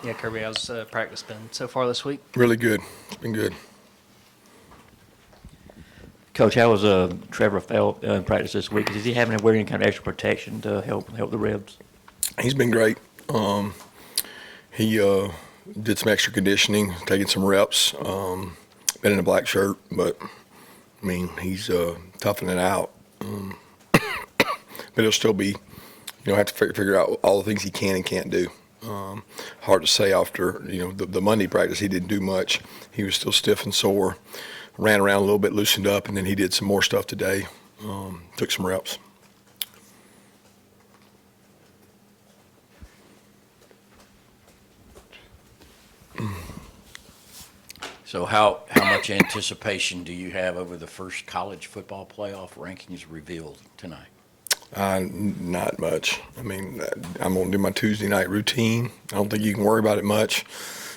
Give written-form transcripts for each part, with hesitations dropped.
Yeah, Kirby, how's practice been so far this week? Really good. It's been good. Coach, how was Trevor Phelps in practice this week? Is he having to wear any kind of extra protection to help the Rebs? He's been great. He did some extra conditioning, taking some reps. Been in a black shirt, but I mean he's toughing it out. But he'll still be, have to figure out all the things he can and can't do. Hard to say after the Monday practice. He didn't do much. He was still stiff and sore. Ran around a little bit, loosened up, and then he did some more stuff today. Took some reps. So how much anticipation do you have over the first college football playoff rankings revealed tonight? Not much. I mean, I'm going to do my Tuesday night routine. I don't think you can worry about it much.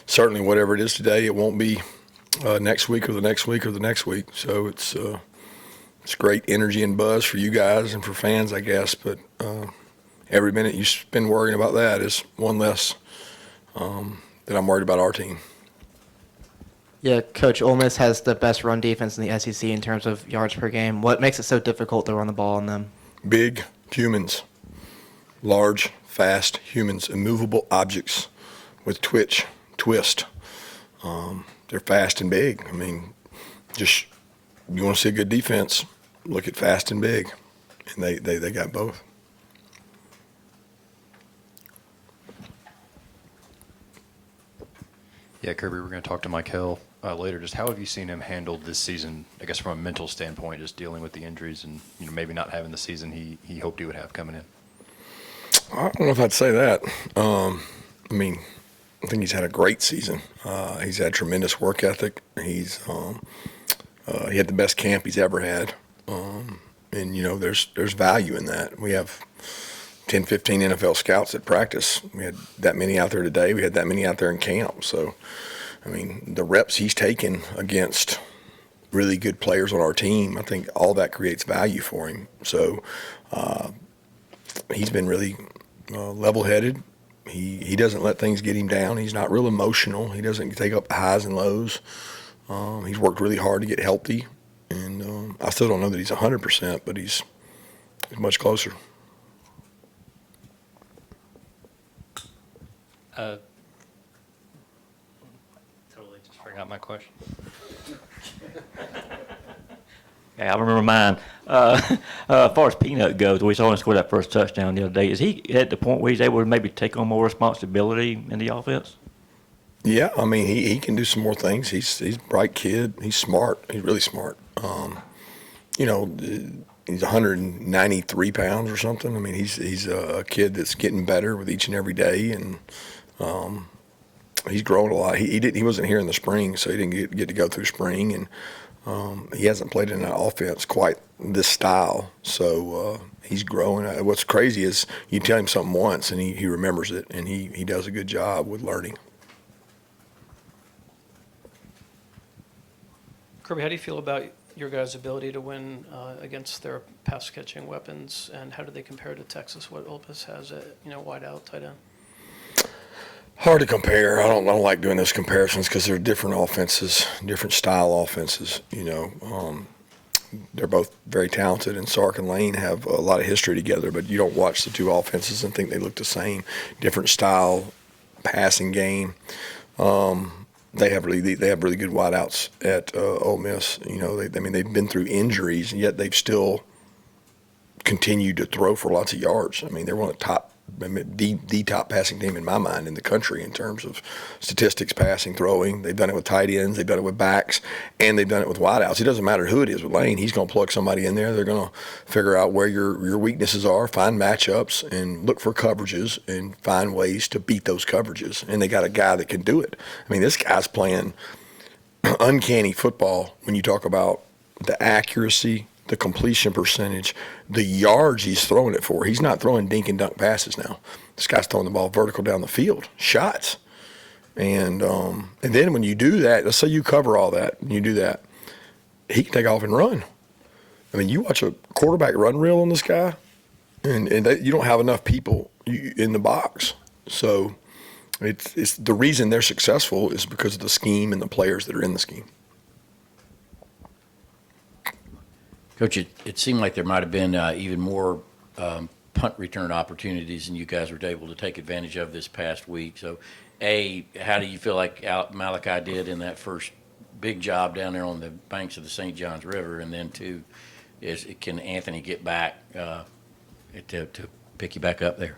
Certainly whatever it is today, it won't be next week or the next week or the next week. So it's great energy and buzz for you guys and for fans, I guess. But every minute you spend worrying about that is one less that I'm worried about our team. Yeah, Coach, Ole Miss has the best run defense in the SEC in terms of yards per game. What makes it so difficult to run the ball on them? Big humans, large, fast humans, immovable objects with twist. They're fast and big. I mean, just you want to see a good defense, look at fast and big, and they got both. Yeah, Kirby, we're going to talk to Mykel later. Just how have you seen him handle this season, I guess from a mental standpoint, just dealing with the injuries and maybe not having the season he hoped he would have coming in? I don't know if I'd say that. I mean, I think he's had a great season. He's had tremendous work ethic. He had the best camp he's ever had. And, there's value in that. We have 10, 15 NFL scouts at practice. We had that many out there today. We had that many out there in camp. So, I mean, the reps he's taken against really good players on our team, I think all that creates value for him. So he's been really level-headed. He doesn't let things get him down. He's not real emotional. He doesn't take up highs and lows. He's worked really hard to get healthy. And I still don't know that he's 100%, but he's much closer. Totally just forgot my question. Yeah, I remember mine. As far as Peanut goes, we saw him score that first touchdown the other day. Is he at the point where he's able to maybe take on more responsibility in the offense? Yeah, I mean, he can do some more things. He's a bright kid. He's smart. He's really smart. He's 193 pounds or something. I mean, he's a kid that's getting better with each and every day, and he's growing a lot. He wasn't here in the spring, so he didn't get to go through spring, and he hasn't played in an offense quite this style. So he's growing. What's crazy is you tell him something once, and he remembers it, and he does a good job with learning. Kirby, how do you feel about your guys' ability to win against their pass-catching weapons, and how do they compare to Texas? What Ole Miss has at wide out, tight end? Hard to compare. I don't like doing those comparisons because they're different offenses, different style offenses. They're both very talented, and Sark and Lane have a lot of history together. But you don't watch the two offenses and think they look the same. Different style, passing game. They have really good wideouts at Ole Miss. They've been through injuries, and yet they've still continued to throw for lots of yards. I mean, they're one of the top passing team in my mind in the country in terms of statistics, passing, throwing. They've done it with tight ends, they've done it with backs, and they've done it with wideouts. It doesn't matter who it is with Lane. He's going to plug somebody in there. They're going to figure out where your weaknesses are, find matchups, and look for coverages and find ways to beat those coverages. And they got a guy that can do it. I mean, this guy's playing uncanny football when you talk about the accuracy, the completion percentage, the yards he's throwing it for. He's not throwing dink and dunk passes now. This guy's throwing the ball vertical down the field, shots. And then when you do that, let's say you cover all that and you do that, he can take off and run. I mean, you watch a quarterback run reel on this guy, and you don't have enough people in the box. So It's the reason they're successful is because of the scheme and the players that are in the scheme. Coach, it seemed like there might have been even more punt return opportunities than you guys were able to take advantage of this past week. So, A, how do you feel like Malaki did in that first big job down there on the banks of the St. Johns River? And then, two, can Anthony get back to pick you back up there?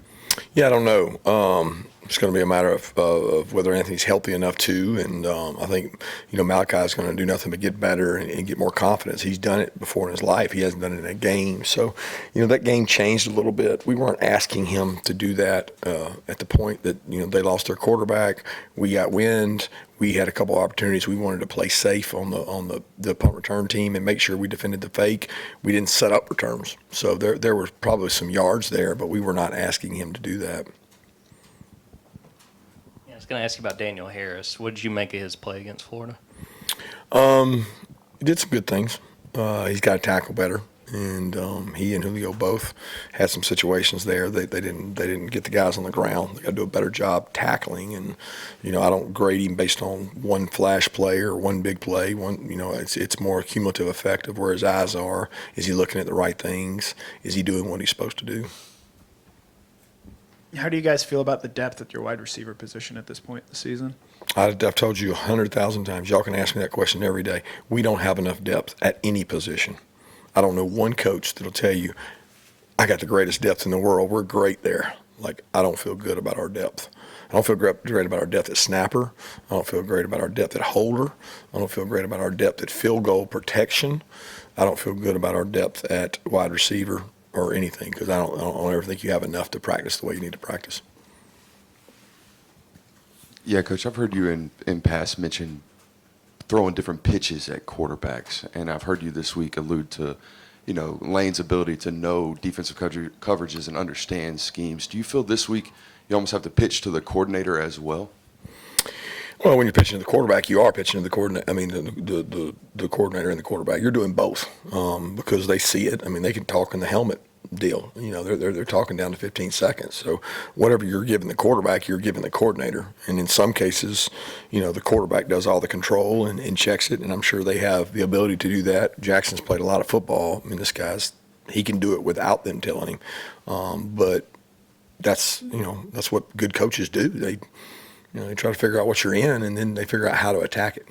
Yeah, I don't know. It's going to be a matter of whether Anthony's healthy enough to, and I think Malachi is going to do nothing but get better and get more confidence. He's done it before in his life. He hasn't done it in a game, so that game changed a little bit. We weren't asking him to do that at the point that they lost their quarterback. We got wind. We had a couple opportunities. We wanted to play safe on the punt return team and make sure we defended the fake. We didn't set up returns, so there were probably some yards there, but we were not asking him to do that. Yeah, I was going to ask you about Daniel Harris. What did you make of his play against Florida? He did some good things. He's got to tackle better, and he and Julio both had some situations there. They didn't get the guys on the ground. They got to do a better job tackling. And I don't grade him based on one flash play or one big play. It's more a cumulative effect of where his eyes are. Is he looking at the right things? Is he doing what he's supposed to do? How do you guys feel about the depth at your wide receiver position at this point in the season? I've told you 100,000 times. Y'all can ask me that question every day. We don't have enough depth at any position. I don't know one coach that'll tell you, I got the greatest depth in the world. We're great there. I don't feel good about our depth. I don't feel great about our depth at snapper. I don't feel great about our depth at holder. I don't feel great about our depth at field goal protection. I don't feel good about our depth at wide receiver or anything because I don't ever think you have enough to practice the way you need to practice. Yeah, Coach, I've heard you in past mention throwing different pitches at quarterbacks, and I've heard you this week allude to, Lane's ability to know defensive coverages and understand schemes. Do you feel this week you almost have to pitch to the coordinator as well? Well, when you're pitching to the quarterback, you are pitching to the coordinator. I mean, the coordinator and the quarterback. You're doing both because they see it. I mean, they can talk in the helmet deal. They're talking down to 15 seconds. So whatever you're giving the quarterback, you're giving the coordinator. And in some cases, the quarterback does all the control and checks it. And I'm sure they have the ability to do that. Jackson's played a lot of football. I mean, he can do it without them telling him. But that's what good coaches do. They try to figure out what you're in, and then they figure out how to attack it.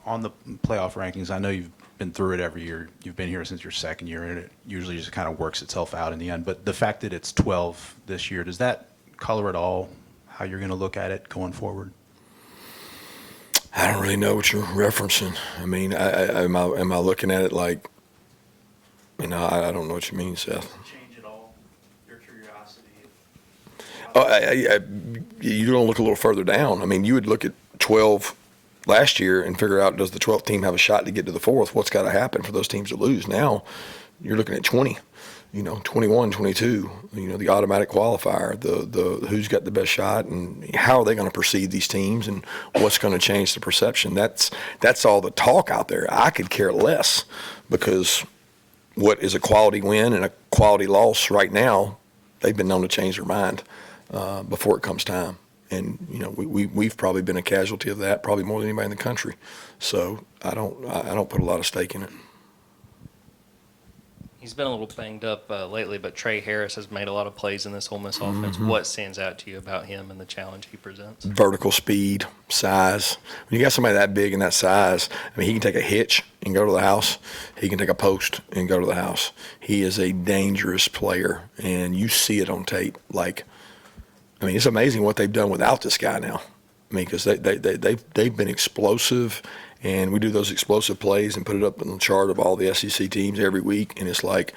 On the playoff rankings, I know you've been through it every year. You've been here since your second year, and it usually just kind of works itself out in the end. But the fact that it's 12 this year, does that color at all how you're going to look at it going forward? I don't really know what you're referencing. I mean, am I looking at it like, I don't know what you mean, Seth. Change it all, your curiosity. You don't look a little further down. I mean, you would look at 12 last year and figure out, does the 12th team have a shot to get to the fourth? What's got to happen for those teams to lose? Now you're looking at 20, 21, 22, the automatic qualifier, the who's got the best shot and how are they going to perceive these teams and what's going to change the perception. That's all the talk out there. I could care less because what is a quality win and a quality loss right now, they've been known to change their mind before it comes time. And we've probably been a casualty of that, probably more than anybody in the country. So I don't put a lot of stake in it. He's been a little banged up lately, but Tre Harris has made a lot of plays in this Ole Miss offense. What stands out to you about him and the challenge he presents? Vertical speed, size. When you got somebody that big and that size, I mean, he can take a hitch and go to the house. He can take a post and go to the house. He is a dangerous player, and you see it on tape. It's amazing what they've done without this guy now. I mean, because they've been explosive, and we do those explosive plays and put it up on the chart of all the SEC teams every week, and it's like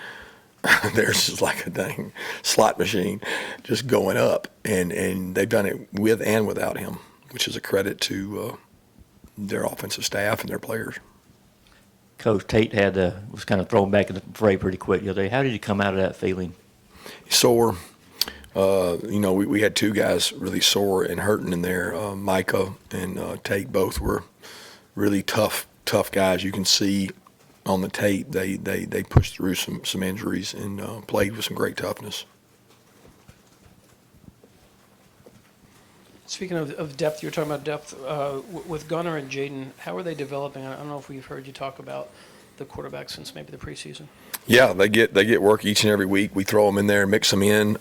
theirs is like a dang slot machine just going up, and they've done it with and without him, which is a credit to their offensive staff and their players. Coach Tate was kind of thrown back in the fray pretty quick the other day. How did you come out of that feeling? Sore. We had two guys really sore and hurting in there. Mykel and Tate both were really tough guys. You can see on the tape they pushed through some injuries and played with some great toughness. Speaking of depth, you were talking about depth with Gunnar and Jaden. How are they developing? I don't know if we've heard you talk about the quarterback since maybe the preseason. Yeah, they get work each and every week. We throw them in there, mix them in.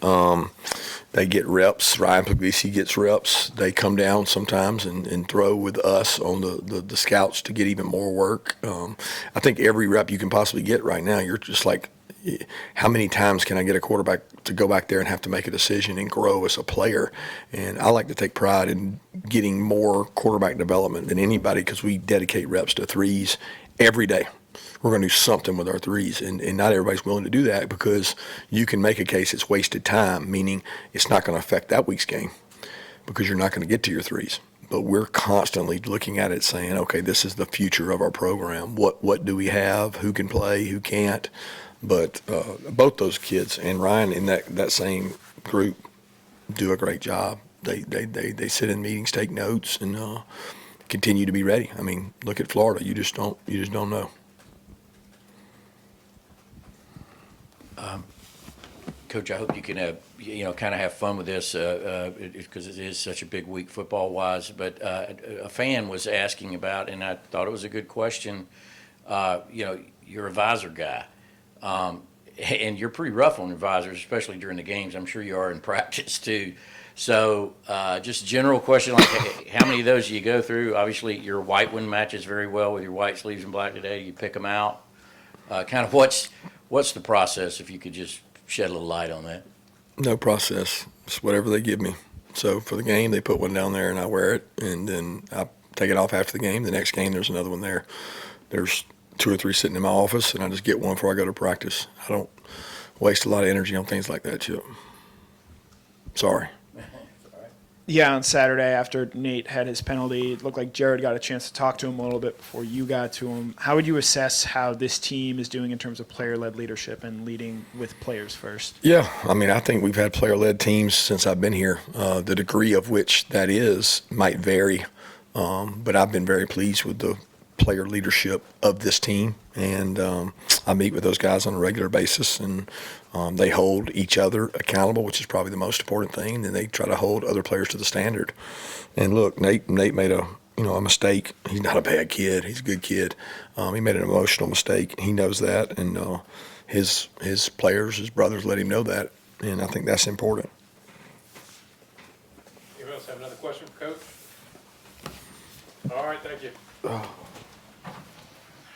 They get reps. Ryan Puglisi gets reps. They come down sometimes and throw with us on the scouts to get even more work. I think every rep you can possibly get right now, you're just like, how many times can I get a quarterback to go back there and have to make a decision and grow as a player? And I like to take pride in getting more quarterback development than anybody because we dedicate reps to threes every day. We're going to do something with our threes, and not everybody's willing to do that because you can make a case it's wasted time, meaning it's not going to affect that week's game because you're not going to get to your threes. But we're constantly looking at it saying, okay, this is the future of our program. What do we have? Who can play? Who can't? But both those kids and Ryan in that same group do a great job. They sit in meetings, take notes, and continue to be ready. I mean, look at Florida. You just don't know. Coach, I hope you can kind of have fun with this because it is such a big week football-wise. But a fan was asking about, and I thought it was a good question. You're a Visor guy, and you're pretty rough on your visors, especially during the games. I'm sure you are in practice too. So just general question, like how many of those do you go through? Obviously, your white one matches very well with your white sleeves and black today. You pick them out. Kind of what's the process, if you could just shed a little light on that? No process. It's whatever they give me. So for the game, they put one down there and I wear it, and then I take it off after the game. The next game, there's another one there. There's 2 or 3 sitting in my office, and I just get one before I go to practice. I don't waste a lot of energy on things like that, Chip. Sorry. Yeah, on Saturday after Nate had his penalty, it looked like Jared got a chance to talk to him a little bit before you got to him. How would you assess how this team is doing in terms of player-led leadership and leading with players first? Yeah, I mean, I think we've had player-led teams since I've been here. The degree of which that is might vary, but I've been very pleased with the player leadership of this team, and I meet with those guys on a regular basis, and they hold each other accountable, which is probably the most important thing, and they try to hold other players to the standard. And look, Nate made a mistake. He's not a bad kid. He's a good kid. He made an emotional mistake. He knows that, and his players, his brothers, let him know that, and I think that's important. Anyone else have another question for Coach? All right, thank you.